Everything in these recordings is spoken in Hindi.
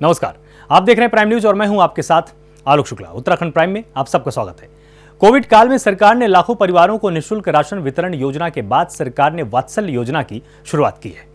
नमस्कार, आप देख रहे हैं प्राइम न्यूज और मैं हूं आपके साथ आलोक शुक्ला। उत्तराखंड प्राइम में आप सबका स्वागत है। कोविड काल में सरकार ने लाखों परिवारों को निःशुल्क राशन वितरण योजना के बाद सरकार ने वात्सल्य योजना की शुरुआत की है।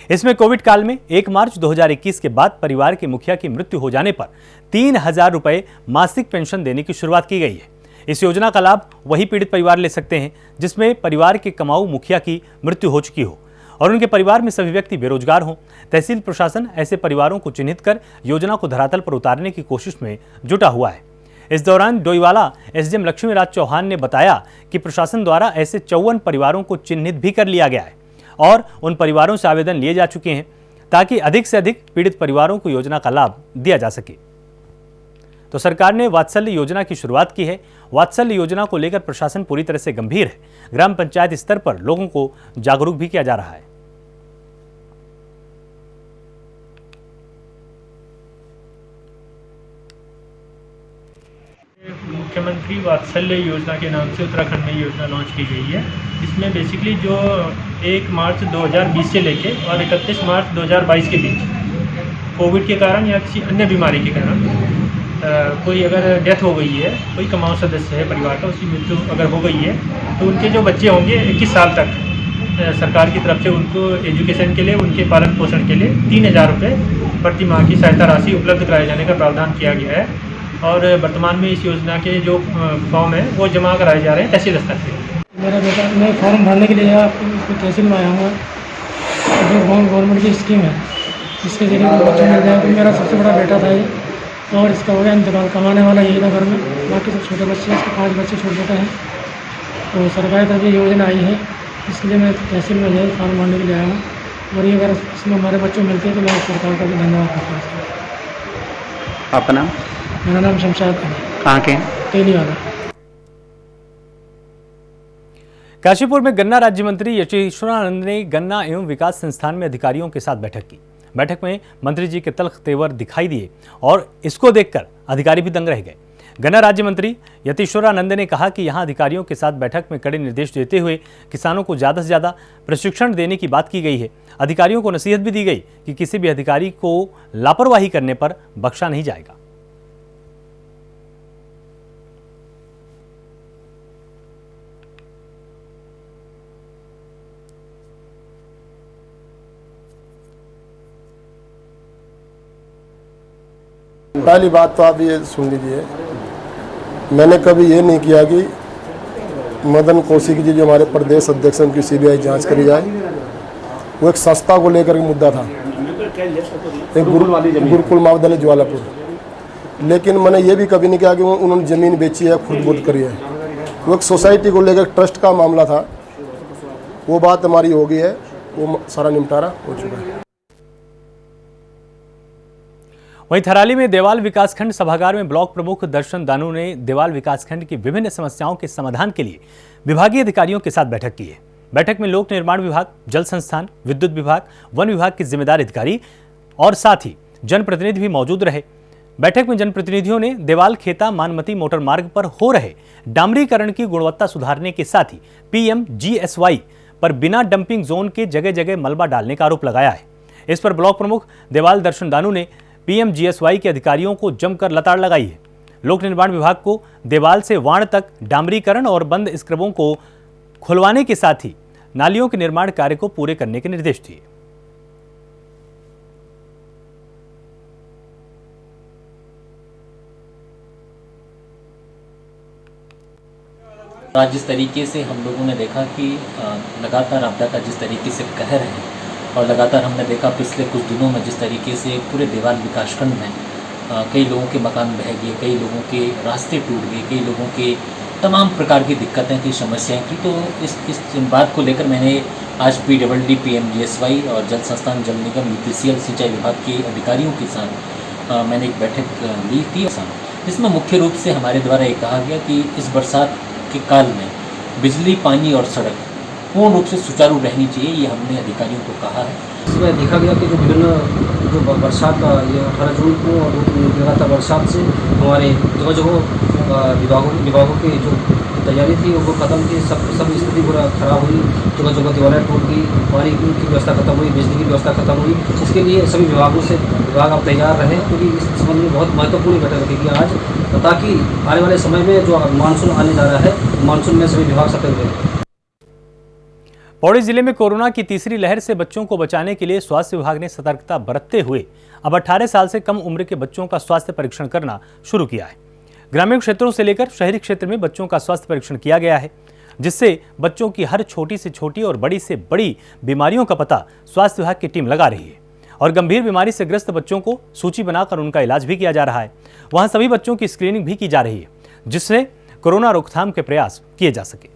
इसमें कोविड काल में 1 मार्च 2021 के बाद परिवार के मुखिया की मृत्यु हो जाने पर 3,000 रुपए मासिक पेंशन देने की शुरुआत की गई है। इस योजना का लाभ वही पीड़ित परिवार ले सकते हैं जिसमें परिवार के कमाऊ मुखिया की मृत्यु हो चुकी हो और उनके परिवार में सभी व्यक्ति बेरोजगार हों। तहसील प्रशासन ऐसे परिवारों को चिन्हित कर योजना को धरातल पर उतारने की कोशिश में जुटा हुआ है। इस दौरान डोईवाला एसडीएम लक्ष्मीराज चौहान ने बताया कि प्रशासन द्वारा ऐसे 54 परिवारों को चिन्हित भी कर लिया गया है और उन परिवारों से आवेदन लिए जा चुके हैं ताकि अधिक से अधिक पीड़ित परिवारों को योजना का लाभ दिया जा सके। तो सरकार ने वात्सल्य योजना की शुरुआत की है। वात्सल्य योजना को लेकर प्रशासन पूरी तरह से गंभीर है। ग्राम पंचायत स्तर पर लोगों को जागरूक भी किया जा रहा है। मुख्यमंत्री वात्सल्य योजना के नाम से उत्तराखंड में योजना लॉन्च की गई है। इसमें बेसिकली जो 1 मार्च 2020 से लेके और 31 मार्च 2022 के बीच कोविड के कारण या किसी अन्य बीमारी के कारण कोई अगर डेथ हो गई है, कोई कमाऊ सदस्य है परिवार का, उसकी मृत्यु अगर हो गई है तो उनके जो बच्चे होंगे 21 साल तक सरकार की तरफ से उनको एजुकेशन के लिए, उनके पालन पोषण के लिए 3,000 रुपये प्रति माह की सहायता राशि उपलब्ध कराए जाने का प्रावधान किया गया है। और वर्तमान में इस योजना के जो फॉर्म है वो जमा कराए जा रहे हैं तहसील स्तर पे। मेरा बेटा, मैं फॉर्म भरने के लिए आपको तहसील में आया हूँ। जो गवर्नमेंट की स्कीम है इसके जरिए बच्चे मिल जाए। तो मेरा सबसे बड़ा बेटा था ये और इसका हो गया इंतकाल। कमाने वाला यही था घर में, बाकी सब छोटे बच्चे, इसके 5 बच्चे छोटे छोटे हैं। तो सरकारी तरफ से योजना आई है, इसके लिए मैं तहसील में जाए फॉर्म भरने के लिए आया हूँ। और ये अगर इसमें हमारे बच्चे मिलते हैं तो मैं सरकार का भी धन्यवाद करता हूँ। आपका नाम? मेरा नाम शमशाद है। कहाँ के? तेली वाला। काशीपुर में गन्ना राज्य मंत्री यतीश्वरानंद ने गन्ना एवं विकास संस्थान में अधिकारियों के साथ बैठक की। बैठक में मंत्री जी के तल्ख तेवर दिखाई दिए और इसको देखकर अधिकारी भी दंग रह गए। गन्ना राज्य मंत्री यतीश्वरानंद ने कहा कि यहां अधिकारियों के साथ बैठक में कड़े निर्देश देते हुए किसानों को ज्यादा से ज्यादा प्रशिक्षण देने की बात की गई है। अधिकारियों को नसीहत भी दी गई कि किसी भी अधिकारी को लापरवाही करने पर बख्शा नहीं जाएगा। पहली बात तो आप ये सुन लीजिए, मैंने कभी ये नहीं किया कि मदन कौशिक जी जो हमारे प्रदेश अध्यक्ष उनकी सीबीआई जांच करी जाए। वो एक संस्था को लेकर के मुद्दा था, एक गुरुकुल महाविद्यालय ज्वालापुर। लेकिन मैंने ये भी कभी नहीं कहा कि उन्होंने ज़मीन बेची है, खुद बुद करी है। वो एक सोसाइटी को लेकर ट्रस्ट का मामला था। वो बात हमारी हो गई है, वो सारा निपटारा हो चुका है। वहीं थराली में देवाल विकासखंड सभागार में ब्लॉक प्रमुख दर्शन दानू ने देवाल विकासखंड की विभिन्न समस्याओं के समाधान के लिए विभागीय अधिकारियों के साथ बैठक की है। बैठक में लोक निर्माण विभाग, जल संस्थान, विद्युत विभाग, वन विभाग के जिम्मेदार अधिकारी और साथ ही जनप्रतिनिधि भी मौजूद रहे। बैठक में जनप्रतिनिधियों ने देवाल खेता मानमती मोटर मार्ग पर हो रहे डामरीकरण की गुणवत्ता सुधारने के साथ ही PMGSY पर बिना डंपिंग जोन के जगह जगह मलबा डालने का आरोप लगाया है। इस पर ब्लॉक प्रमुख देवाल दर्शन दानू ने PMGSY के अधिकारियों को जमकर लताड़ लगाई है। लोक निर्माण विभाग को देवाल से वाण तक डामरीकरण और बंद स्क्रबों को खुलवाने के साथ ही नालियों के निर्माण कार्य को पूरे करने के निर्देश दिए। आज जिस तरीके से हम लोगों ने देखा कि लगातार आपदा का जिस तरीके से कहर है और लगातार हमने देखा पिछले कुछ दिनों में जिस तरीके से पूरे देवाल विकासखंड में कई लोगों के मकान बह गए, कई लोगों के रास्ते टूट गए, कई लोगों के तमाम प्रकार की दिक्कतें थी, समस्याएं थी। तो इस बात को लेकर मैंने आज PWD, PMGSY और जल संस्थान, जल निगम, UPCL, सिंचाई विभाग के अधिकारियों के साथ मैंने एक बैठक ली थी, जिसमें मुख्य रूप से हमारे द्वारा ये कहा गया कि इस बरसात के काल में बिजली, पानी और सड़क पूर्ण रूप से सुचारू रहनी चाहिए, ये हमने अधिकारियों को कहा है। इसमें देखा गया कि जो विभिन्न जो बरसात का ये 18 जून को और लगातार बरसात से हमारे जगह जगह विभागों के जो तैयारी थी वो ख़त्म थी, सब स्थिति पूरा खराब हुई, जगह जगह दीवारें टूट गई, पानी की व्यवस्था खत्म हुई, बिजली की व्यवस्था खत्म हुई। इसके लिए सभी विभाग अब तैयार रहे, क्योंकि इस संबंध में बहुत महत्वपूर्ण बैठक रखेगी आज, ताकि आने वाले समय में जो मानसून आने जा रहा है, मानसून में सभी विभाग सतर्क रहें। पौड़ी जिले में कोरोना की तीसरी लहर से बच्चों को बचाने के लिए स्वास्थ्य विभाग ने सतर्कता बरतते हुए अब 18 साल से कम उम्र के बच्चों का स्वास्थ्य परीक्षण करना शुरू किया है। ग्रामीण क्षेत्रों से लेकर शहरी क्षेत्र में बच्चों का स्वास्थ्य परीक्षण किया गया है, जिससे बच्चों की हर छोटी से छोटी और बड़ी से बड़ी बीमारियों का पता स्वास्थ्य विभाग की टीम लगा रही है और गंभीर बीमारी से ग्रस्त बच्चों को सूची बनाकर उनका इलाज भी किया जा रहा है। वहां सभी बच्चों की स्क्रीनिंग भी की जा रही है, जिससे कोरोना रोकथाम के प्रयास किए जा सके।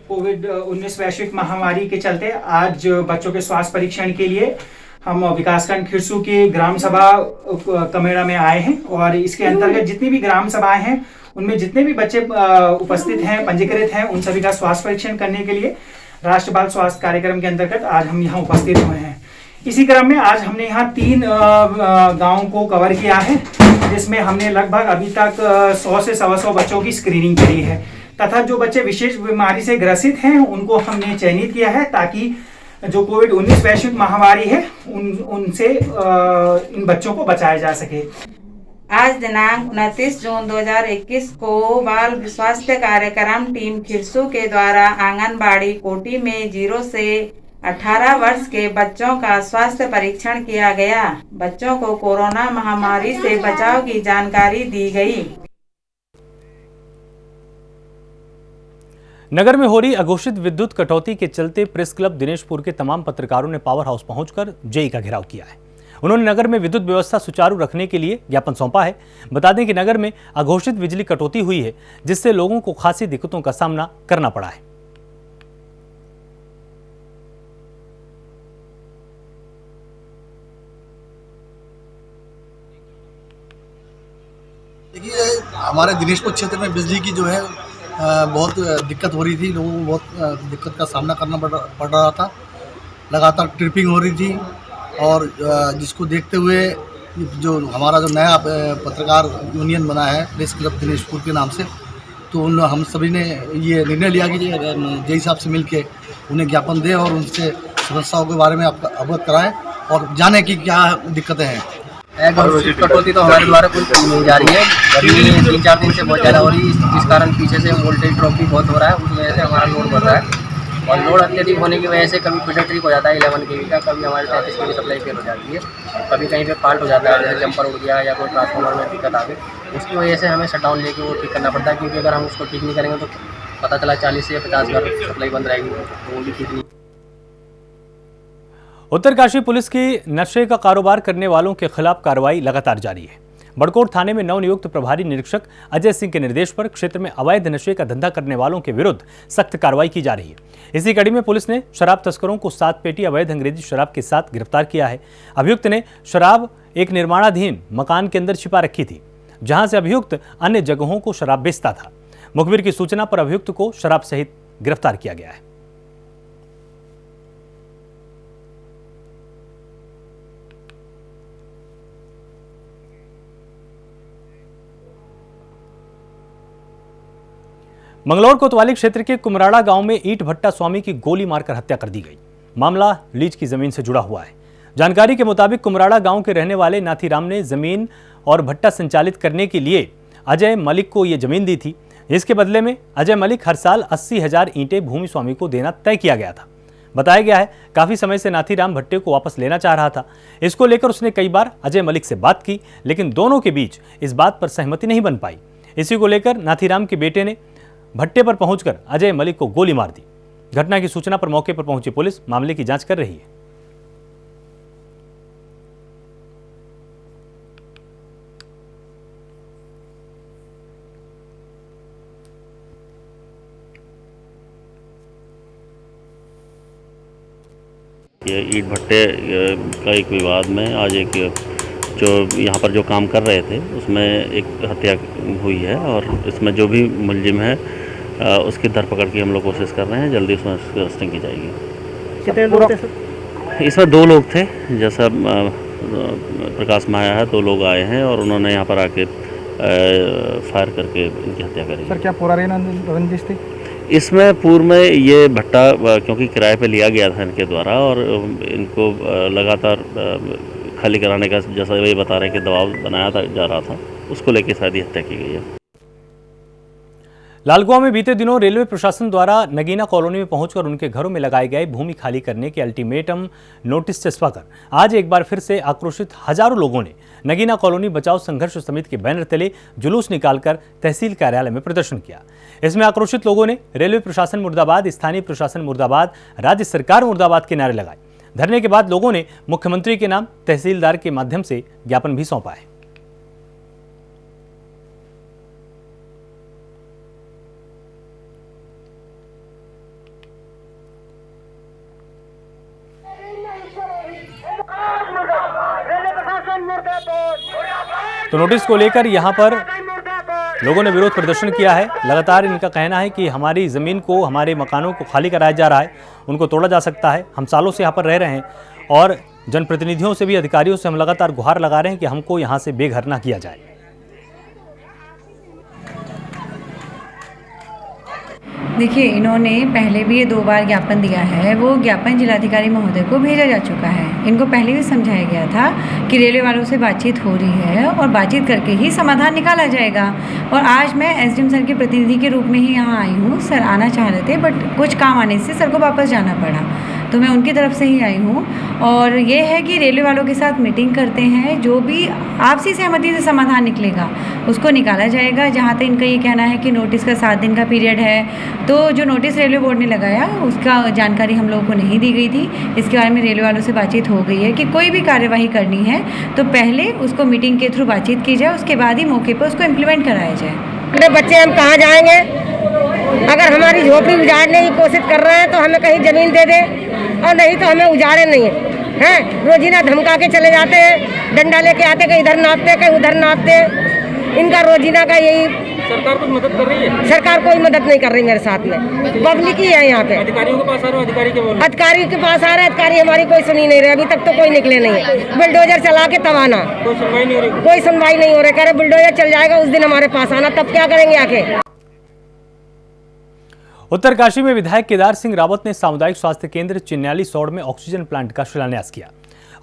कोविड-19 वैश्विक महामारी के चलते आज बच्चों के स्वास्थ्य परीक्षण के लिए हम विकासखंड खिरसू के ग्राम सभा कमेड़ा में आए हैं और इसके अंतर्गत जितनी भी ग्राम सभाएं हैं उनमें जितने भी बच्चे उपस्थित हैं, पंजीकृत हैं, उन सभी का स्वास्थ्य परीक्षण करने के लिए राष्ट्रीय बाल स्वास्थ्य कार्यक्रम के अंतर्गत आज हम यहाँ उपस्थित हुए हैं। इसी क्रम में आज हमने यहाँ 3 गाँवों को कवर किया है, जिसमें हमने लगभग अभी तक 100 से 125 बच्चों की स्क्रीनिंग करी है तथा जो बच्चे विशेष बीमारी से ग्रसित हैं उनको हमने चयनित किया है ताकि जो कोविड-19 वैश्विक महामारी है उनसे इन बच्चों को बचाया जा सके। आज दिनांक 29 जून 2021 को बाल स्वास्थ्य कार्यक्रम टीम खिरसू के द्वारा आंगनबाड़ी कोटी में 0 से 18 वर्ष के बच्चों का स्वास्थ्य परीक्षण किया गया। बच्चों को कोरोना महामारी से बचाव की जानकारी दी गई। नगर में हो रही अघोषित विद्युत कटौती के चलते प्रेस क्लब दिनेशपुर के तमाम पत्रकारों ने पावर हाउस पहुंचकर जेई का घेराव किया है। उन्होंने नगर में विद्युत व्यवस्था सुचारू रखने के लिए ज्ञापन सौंपा है। बता दें कि नगर में अघोषित बिजली कटौती हुई है, जिससे लोगों को खासी दिक्कतों का सामना करना पड़ा है। देखिए, हमारे दिनेशपुर क्षेत्र में बिजली की जो है बहुत दिक्कत हो रही थी, लोगों को बहुत दिक्कत का सामना करना पड़ रहा था। लगातार ट्रिपिंग हो रही थी और जिसको देखते हुए जो हमारा जो नया पत्रकार यूनियन बना है प्रेस क्लब दिनेशपुर के नाम से, तो हम सभी ने ये निर्णय लिया कि जेई साहब से मिलके उन्हें ज्ञापन दें और उनसे समस्याओं के बारे में अवगत कराएं और जाने की क्या दिक्कतें हैं। कटौती तो हमारे द्वारा कुछ नहीं जा रही है। गर्मी 3-4 दिन से बहुत ज़्यादा हो रही है, जिस कारण पीछे से वोल्टेज ड्रॉप भी बहुत हो रहा है। उस वजह से हमारा लोड बढ़ रहा है और लोड अत्यधिक होने की वजह से कभी फीडर ट्रिप हो जाता है 11 kV का, कभी हमारे 33 kV सप्लाई फेल हो जाती है, कभी कहीं पे फॉल्ट हो जाता है, जैसे जंपर उड़ गया या कोई ट्रांसफार्मर में दिक्कत आ गई। उसकी वजह से हमें शट डाउन लेके वो ठीक करना पड़ता है, क्योंकि अगर हम उसको ठीक नहीं करेंगे तो पता चला 40 से 50 घर सप्लाई बंद रहेगी, तो वो भी ठीक नहीं। उत्तरकाशी पुलिस की नशे का कारोबार करने वालों के खिलाफ कार्रवाई लगातार जारी है। बड़कोट थाने में नवनियुक्त प्रभारी निरीक्षक अजय सिंह के निर्देश पर क्षेत्र में अवैध नशे का धंधा करने वालों के विरुद्ध सख्त कार्रवाई की जा रही है। इसी कड़ी में पुलिस ने शराब तस्करों को 7 पेटी अवैध अंग्रेजी शराब के साथ गिरफ्तार किया है। अभियुक्त ने शराब एक निर्माणाधीन मकान के अंदर छिपा रखी थी, जहां से अभियुक्त अन्य जगहों को शराब बेचता था। मुखबिर की सूचना पर अभियुक्त को शराब सहित गिरफ्तार किया गया है। मंगलौर कोतवाली क्षेत्र के कुमराड़ा गांव में ईंट भट्टा स्वामी की गोली मारकर हत्या कर दी गई। मामला लीज की जमीन से जुड़ा हुआ है। जानकारी के मुताबिक कुमराड़ा गांव के रहने वाले नाथीराम ने जमीन और भट्टा संचालित करने के लिए अजय मलिक को यह जमीन दी थी। इसके बदले में अजय मलिक हर साल 80,000 ईंटें भूमि स्वामी को देना तय किया गया था। बताया गया है काफी समय से नाथीराम भट्टे को वापस लेना चाह रहा था। इसको लेकर उसने कई बार अजय मलिक से बात की, लेकिन दोनों के बीच इस बात पर सहमति नहीं बन पाई। इसी को लेकर नाथीराम के बेटे ने भट्टे पर पहुंचकर अजय मलिक को गोली मार दी। घटना की सूचना पर मौके पर पहुंची पुलिस मामले की जांच कर रही है। ये ईंट भट्टे का एक विवाद में आज एक जो यहाँ पर जो काम कर रहे थे उसमें एक हत्या हुई है और इसमें जो भी मुलजिम है उसकी धरपकड़ की हम लोग कोशिश कर रहे हैं। जल्दी उसमें अरेस्टिंग की जाएगी। कितने लोग थे सर? इसमें 2 लोग थे। जैसा प्रकाश में आया है 2 लोग आए हैं और उन्होंने यहाँ पर आके फायर करके इनकी हत्या करी। सर क्या पुरानी रंजिश थी? इसमें पूर्व में ये भट्टा क्योंकि किराए पे लिया गया था इनके द्वारा और इनको लगातार खाली कराने का, जैसा ये बता रहे हैं कि दबाव बनाया जा रहा था, उसको लेकर शायद ये हत्या की गई है। लालकुआं में बीते दिनों रेलवे प्रशासन द्वारा नगीना कॉलोनी में पहुंचकर उनके घरों में लगाए गए भूमि खाली करने के अल्टीमेटम नोटिस चस्पाकर आज एक बार फिर से आक्रोशित हजारों लोगों ने नगीना कॉलोनी बचाओ संघर्ष समिति के बैनर तले जुलूस निकालकर तहसील कार्यालय में प्रदर्शन किया। इसमें आक्रोशित लोगों ने रेलवे प्रशासन मुर्दाबाद, स्थानीय प्रशासन मुर्दाबाद, राज्य सरकार मुर्दाबाद के नारे लगाए। धरने के बाद लोगों ने मुख्यमंत्री के नाम तहसीलदार के माध्यम से ज्ञापन भी सौंपा है। तो नोटिस को लेकर यहां पर लोगों ने विरोध प्रदर्शन किया है। लगातार इनका कहना है कि हमारी ज़मीन को, हमारे मकानों को खाली कराया जा रहा है, उनको तोड़ा जा सकता है। हम सालों से यहाँ पर रह रहे हैं और जनप्रतिनिधियों से भी, अधिकारियों से हम लगातार गुहार लगा रहे हैं कि हमको यहाँ से बेघर ना किया जाए। देखिए, इन्होंने पहले भी ये 2 बार ज्ञापन दिया है। वो ज्ञापन जिलाधिकारी महोदय को भेजा जा चुका है। इनको पहले भी समझाया गया था कि रेलवे वालों से बातचीत हो रही है और बातचीत करके ही समाधान निकाला जाएगा। और आज मैं एसडीएम सर के प्रतिनिधि के रूप में ही यहाँ आई हूँ। सर आना चाह रहे थे बट कुछ काम आने से सर को वापस जाना पड़ा, तो मैं उनकी तरफ से ही आई हूँ। और ये है कि रेलवे वालों के साथ मीटिंग करते हैं, जो भी आपसी सहमति से समाधान निकलेगा उसको निकाला जाएगा। जहाँ तक इनका ये कहना है कि नोटिस का 7 दिन का पीरियड है, तो जो नोटिस रेलवे बोर्ड ने लगाया उसका जानकारी हम लोगों को नहीं दी गई थी। इसके बारे में रेलवे वालों से बातचीत हो गई है कि कोई भी कार्यवाही करनी है तो पहले उसको मीटिंग के थ्रू बातचीत की जाए, उसके बाद ही मौके पर उसको इम्प्लीमेंट कराया जाए। अरे बच्चे हम कहाँ जाएंगे? अगर हमारी झोपड़ी उजाड़ने की कोशिश कर रहे हैं तो हमें कहीं ज़मीन दे दे, और नहीं तो हमें उजाड़े नहीं हैं। रोजीना धमका के चले जाते हैं, डंडा लेके आते, कहीं इधर नापते कहीं उधर नापते। इनका रोजीना का यही। सरकार कुछ मदद कर रही है? सरकार कोई मदद नहीं कर रही मेरे साथ में। पब्लिक ही है यहाँ पे। अधिकारियों के पास आ रहे हो? अधिकारी के बोल? अधिकारी के पास आ रहे हैं, अधिकारी हमारी कोई सुनी नहीं रहे। अभी तक तो कोई निकले नहीं है। बुलडोजर चला के तब आना, कोई सुनवाई नहीं हो रही। कोई सुनवाई नहीं हो रही। कह रहे बुलडोजर चल जाएगा उस दिन हमारे पास आना, तब क्या करेंगे आके। उत्तरकाशी में विधायक केदार सिंह रावत ने सामुदायिक स्वास्थ्य केंद्र चिन्याली सौड़ में ऑक्सीजन प्लांट का शिलान्यास किया।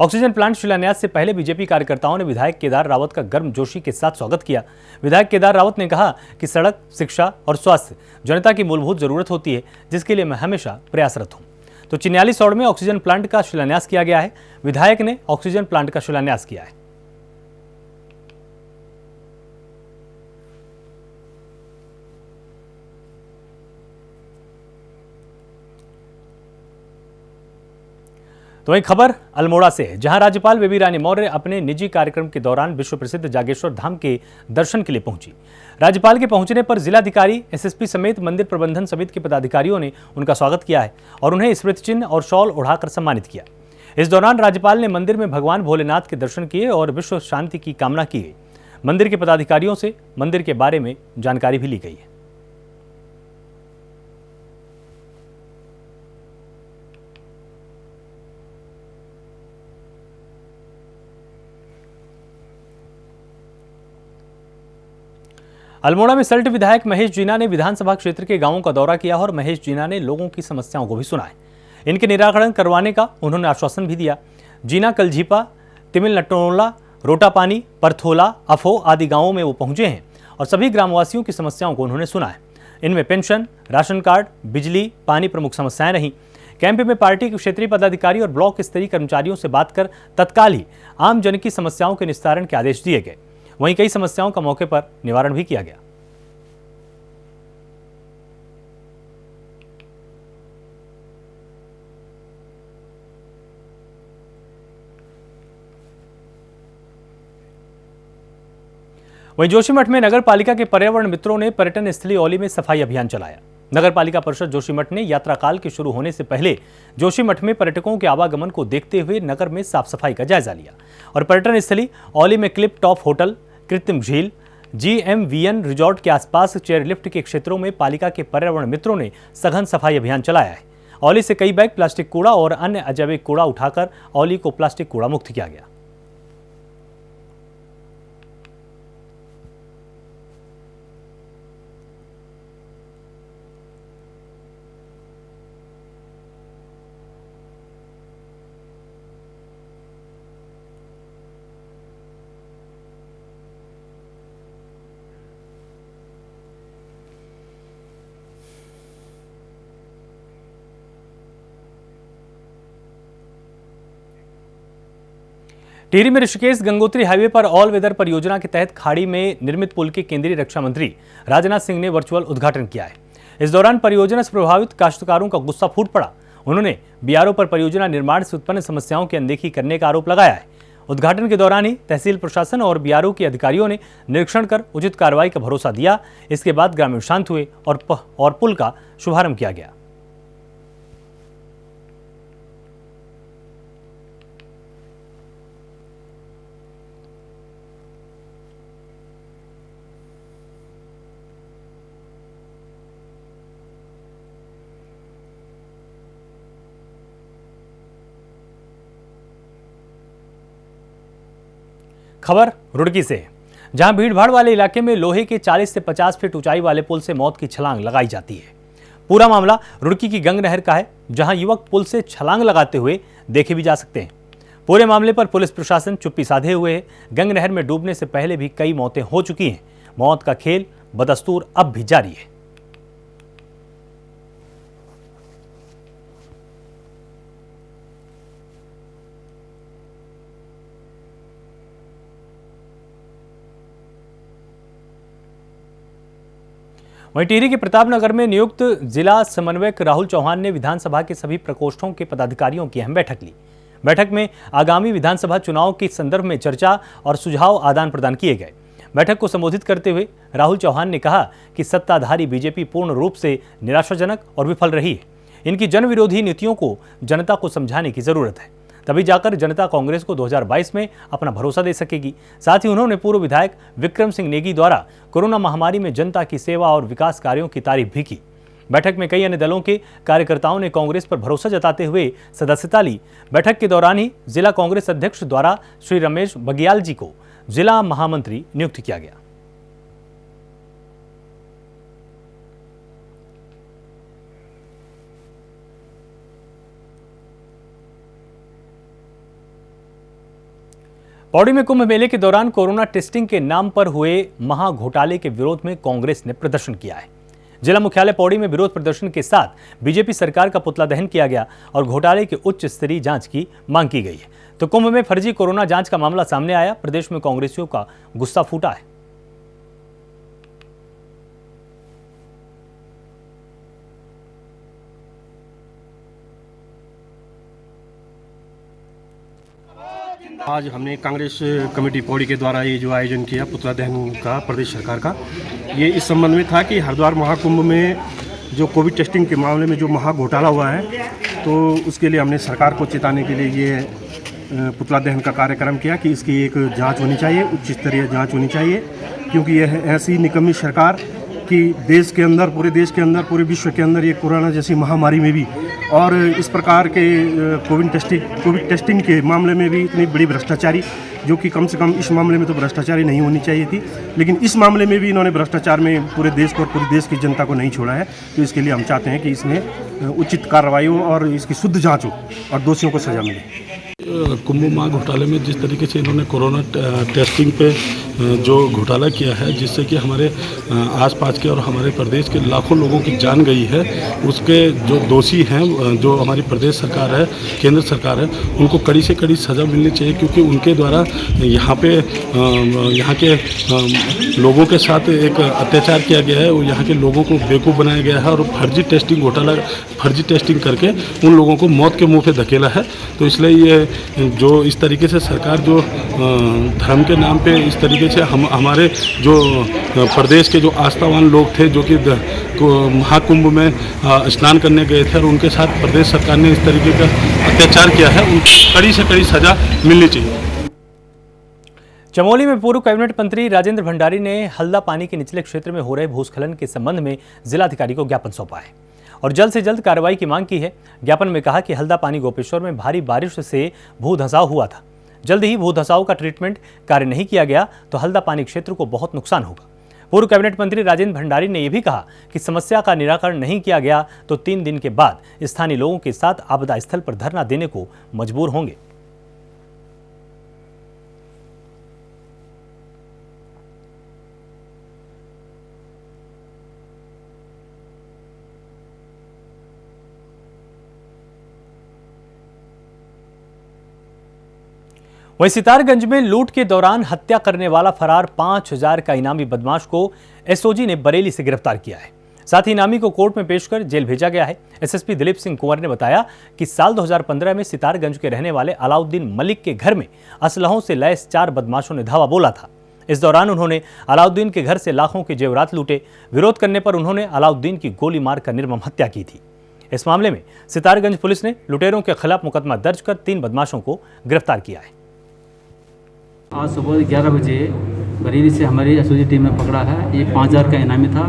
ऑक्सीजन प्लांट शिलान्यास से पहले बीजेपी कार्यकर्ताओं ने विधायक केदार रावत का गर्मजोशी के साथ स्वागत किया। विधायक केदार रावत ने कहा कि सड़क, शिक्षा और स्वास्थ्य जनता की मूलभूत जरूरत होती है, जिसके लिए मैं हमेशा प्रयासरत हूं। तो चिन्याली सौड़ में ऑक्सीजन प्लांट का शिलान्यास किया गया है। विधायक ने ऑक्सीजन प्लांट का शिलान्यास किया है। तो वही खबर अल्मोड़ा से है, जहां राज्यपाल बेबी रानी मौर्य अपने निजी कार्यक्रम के दौरान विश्व प्रसिद्ध जागेश्वर धाम के दर्शन के लिए पहुंची। राज्यपाल के पहुंचने पर जिलाधिकारी, एसएसपी समेत मंदिर प्रबंधन समिति के पदाधिकारियों ने उनका स्वागत किया है और उन्हें स्मृति चिन्ह और शॉल उड़ाकर सम्मानित किया। इस दौरान राज्यपाल ने मंदिर में भगवान भोलेनाथ के दर्शन किए और विश्व शांति की कामना की गई। मंदिर के पदाधिकारियों से मंदिर के बारे में जानकारी भी ली गई है। अल्मोड़ा में सल्ट विधायक महेश जीना ने विधानसभा क्षेत्र के गांवों का दौरा किया और महेश जीना ने लोगों की समस्याओं को भी सुना है। इनके निराकरण करवाने का उन्होंने आश्वासन भी दिया। जीना कलझीपा, तिमिल नटोला, रोटापानी, परथोला, अफो आदि गांवों में वो पहुंचे हैं और सभी ग्रामवासियों की समस्याओं को उन्होंने सुना है। इनमें पेंशन, राशन कार्ड, बिजली, पानी प्रमुख समस्याएं रहीं। कैंप में पार्टी के क्षेत्रीय पदाधिकारी और ब्लॉक स्तरीय कर्मचारियों से बात कर तत्काल ही आम जन की समस्याओं के निस्तारण के आदेश दिए गए। वहीं कई समस्याओं का मौके पर निवारण भी किया गया। वहीं जोशीमठ में नगर पालिका के पर्यावरण मित्रों ने पर्यटन स्थली औली में सफाई अभियान चलाया। नगर पालिका परिषद जोशीमठ ने यात्रा काल के शुरू होने से पहले जोशीमठ में पर्यटकों के आवागमन को देखते हुए नगर में साफ सफाई का जायजा लिया और पर्यटन स्थली औली में क्लिप टॉप होटल, कृत्रिम झील, GMVN रिजॉर्ट के आसपास चेयरलिफ्ट के क्षेत्रों में पालिका के पर्यावरण मित्रों ने सघन सफाई अभियान चलाया है। औली से कई बैग प्लास्टिक कूड़ा और अन्य अजैविक कूड़ा उठाकर औली को प्लास्टिक कूड़ा मुक्त किया गया। टिहरी में ऋषिकेश गंगोत्री हाईवे पर ऑल वेदर परियोजना के तहत खाड़ी में निर्मित पुल के केंद्रीय रक्षा मंत्री राजनाथ सिंह ने वर्चुअल उद्घाटन किया है। इस दौरान परियोजना से प्रभावित काश्तकारों का गुस्सा फूट पड़ा। उन्होंने बीआरओ पर परियोजना निर्माण से उत्पन्न समस्याओं की अनदेखी करने का आरोप लगाया है। उद्घाटन के दौरान ही तहसील प्रशासन और बीआरओ के अधिकारियों ने निरीक्षण कर उचित कार्रवाई का भरोसा दिया। इसके बाद ग्रामीण शांत हुए और पुल का शुभारंभ किया गया। खबर रुड़की से, जहां भीड़भाड़ वाले इलाके में लोहे के 40 से 50 फीट ऊंचाई वाले पुल से मौत की छलांग लगाई जाती है। पूरा मामला रुड़की की गंग नहर का है, जहां युवक पुल से छलांग लगाते हुए देखे भी जा सकते हैं। पूरे मामले पर पुलिस प्रशासन चुप्पी साधे हुए है। गंग नहर में डूबने से पहले भी कई मौतें हो चुकी हैं। मौत का खेल बदस्तूर अब भी जारी है। वहीं टिहरी के प्रतापनगर में नियुक्त जिला समन्वयक राहुल चौहान ने विधानसभा के सभी प्रकोष्ठों के पदाधिकारियों की अहम बैठक ली। बैठक में आगामी विधानसभा चुनाव के संदर्भ में चर्चा और सुझाव आदान प्रदान किए गए। बैठक को संबोधित करते हुए राहुल चौहान ने कहा कि सत्ताधारी बीजेपी पूर्ण रूप से निराशाजनक और विफल रही है। इनकी जन विरोधी नीतियों को जनता को समझाने की जरूरत है, तभी जाकर जनता कांग्रेस को 2022 में अपना भरोसा दे सकेगी। साथ ही उन्होंने पूर्व विधायक विक्रम सिंह नेगी द्वारा कोरोना महामारी में जनता की सेवा और विकास कार्यों की तारीफ भी की। बैठक में कई अन्य दलों के कार्यकर्ताओं ने कांग्रेस पर भरोसा जताते हुए सदस्यता ली। बैठक के दौरान ही जिला कांग्रेस अध्यक्ष द्वारा श्री रमेश बगियाल जी को जिला महामंत्री नियुक्त किया गया। पौड़ी में कुंभ मेले के दौरान कोरोना टेस्टिंग के नाम पर हुए महा घोटाले के विरोध में कांग्रेस ने प्रदर्शन किया है। जिला मुख्यालय पौड़ी में विरोध प्रदर्शन के साथ बीजेपी सरकार का पुतला दहन किया गया और घोटाले की उच्च स्तरीय जांच की मांग की गई है। तो कुंभ में फर्जी कोरोना जांच का मामला सामने आया। प्रदेश में कांग्रेसियों का गुस्सा फूटा है। आज हमने कांग्रेस कमेटी पौड़ी के द्वारा ये जो आयोजन किया पुतला दहन का प्रदेश सरकार का, ये इस संबंध में था कि हरिद्वार महाकुंभ में जो कोविड टेस्टिंग के मामले में जो महा घोटाला हुआ है, तो उसके लिए हमने सरकार को चेताने के लिए ये पुतला दहन का कार्यक्रम किया कि इसकी एक जांच होनी चाहिए, उच्च स्तरीय जांच होनी चाहिए, क्योंकि यह ऐसी निकम्मी सरकार कि देश के अंदर, पूरे देश के अंदर, पूरे विश्व के अंदर ये कोरोना जैसी महामारी में भी और इस प्रकार के कोविड टेस्टिंग के मामले में भी इतनी बड़ी भ्रष्टाचारी, जो कि कम से कम इस मामले में तो भ्रष्टाचारी नहीं होनी चाहिए थी, लेकिन इस मामले में भी इन्होंने भ्रष्टाचार में पूरे देश को और पूरे देश की जनता को नहीं छोड़ा है। तो इसके लिए हम चाहते हैं कि इसमें उचित कार्रवाई हो और इसकी शुद्ध जाँच हो और दोषियों को सजा मिले। कुंभ माह घोटाले में जिस तरीके से इन्होंने कोरोना टेस्टिंग पे जो घोटाला किया है, जिससे कि हमारे आसपास के और हमारे प्रदेश के लाखों लोगों की जान गई है, उसके जो दोषी हैं, जो हमारी प्रदेश सरकार है, केंद्र सरकार है, उनको कड़ी से कड़ी सज़ा मिलनी चाहिए, क्योंकि उनके द्वारा यहाँ के लोगों के साथ एक अत्याचार किया गया है और यहाँ के लोगों को बेवकूफ़ बनाया गया है और फर्जी टेस्टिंग करके उन लोगों को मौत के मुँह पे धकेला है। तो इसलिए ये जो इस तरीके से सरकार जो धर्म के नाम पे इस तरीके से हमारे जो प्रदेश के जो आस्थावान लोग थे, जो कि महाकुंभ में स्नान करने गए थे और उनके साथ प्रदेश सरकार ने इस तरीके का अत्याचार किया है, उनको कड़ी से कड़ी सजा मिलनी चाहिए। चमोली में पूर्व कैबिनेट मंत्री राजेंद्र भंडारी ने हल्दा पानी के निचले क्षेत्र में हो रहे भूस्खलन के संबंध में जिलाधिकारी को ज्ञापन सौंपा है और जल्द से जल्द कार्रवाई की मांग की है। ज्ञापन में कहा कि हल्दा पानी गोपेश्वर में भारी बारिश से भू धंसाव हुआ था। जल्द ही भू धंसाव का ट्रीटमेंट कार्य नहीं किया गया तो हल्दा पानी क्षेत्र को बहुत नुकसान होगा। पूर्व कैबिनेट मंत्री राजेंद्र भंडारी ने यह भी कहा कि समस्या का निराकरण नहीं किया गया तो 3 दिन के बाद स्थानीय लोगों के साथ आपदा स्थल पर धरना देने को मजबूर होंगे। वहीं सितारगंज में लूट के दौरान हत्या करने वाला फरार 5000 का इनामी बदमाश को एसओजी ने बरेली से गिरफ्तार किया है। साथ ही इनामी को कोर्ट में पेश कर जेल भेजा गया है। एसएसपी दिलीप सिंह कुंवर ने बताया कि साल 2015 में सितारगंज के रहने वाले अलाउद्दीन मलिक के घर में असलहों से लैस 4 बदमाशों ने धावा बोला था। इस दौरान उन्होंने अलाउद्दीन के घर से लाखों के जेवरात लूटे। विरोध करने पर उन्होंने अलाउद्दीन की गोली मारकर निर्मम हत्या की थी। इस मामले में सितारगंज पुलिस ने लुटेरों के खिलाफ मुकदमा दर्ज कर 3 बदमाशों को गिरफ्तार किया है। आज सुबह 11 बजे बरेली से हमारी एसओजी टीम ने पकड़ा है। ये 5000 का इनामी था।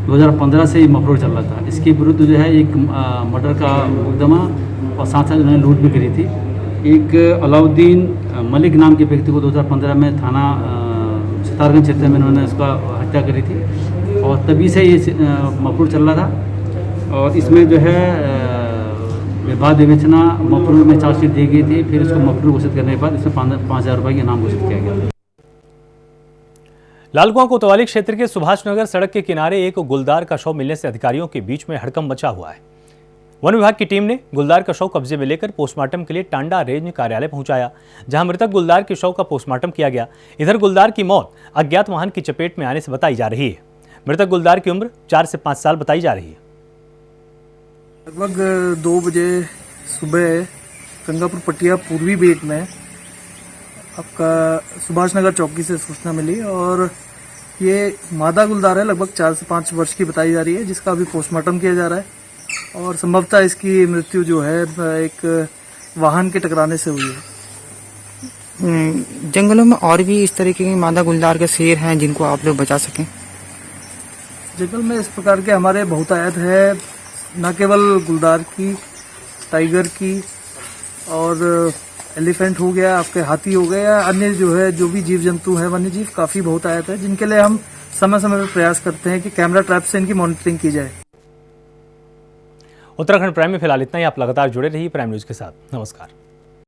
2015 से ये मफरूर चल रहा था। इसके विरुद्ध जो है एक मर्डर का मुकदमा और साथ साथ उन्होंने लूट भी करी थी। एक अलाउद्दीन मलिक नाम के व्यक्ति को 2015 में थाना सितारगंज क्षेत्र में उन्होंने उसका हत्या करी थी और तभी से ये मफरूर चल रहा था। और इसमें जो है विवाद विवेचना मफरूर में चार्जशीट दी गई थी। फिर इसको मफरूर घोषित करने के बाद इसमें 5000 रुपये का इनाम घोषित किया गया। लालकुआं कोतवाली क्षेत्र के सुभाषनगर सड़क के किनारे एक गुलदार का शव मिलने से अधिकारियों के बीच में हड़कंप मचा हुआ है। वन विभाग की टीम ने गुलदार का शव कब्जे में लेकर पोस्टमार्टम के लिए टांडा रेंज कार्यालय पहुंचाया, जहां मृतक गुलदार के शव का पोस्टमार्टम किया गया। इधर गुलदार की मौत अज्ञात वाहन की चपेट में आने से बताई जा रही है। मृतक गुलदार की उम्र 4 से 5 साल बताई जा रही है। लगभग 2 बजे सुबह गंगापुर पटिया पूर्वी बेट में आपका सुभाषनगर चौकी से सूचना मिली और ये मादा गुलदार है। लगभग 4 से 5 वर्ष की बताई जा रही है, जिसका अभी पोस्टमार्टम किया जा रहा है और संभवतः इसकी मृत्यु जो है एक वाहन के टकराने से हुई है। जंगलों में और भी इस तरीके के मादा गुलदार के शेर हैं जिनको आप लोग बचा सकें? जंगल में इस प्रकार के हमारे बहुतायत है, न केवल गुलदार की, टाइगर की और एलिफेंट हो गया, आपके हाथी हो गए या अन्य जो है जो भी जीव जंतु है, वन्य जीव काफी बहुतायत है, जिनके लिए हम समय समय पर प्रयास करते हैं कि कैमरा ट्रैप से इनकी मॉनिटरिंग की जाए। उत्तराखंड प्राइम में फिलहाल इतना ही। आप लगातार जुड़े रहिए प्राइम न्यूज के साथ। नमस्कार।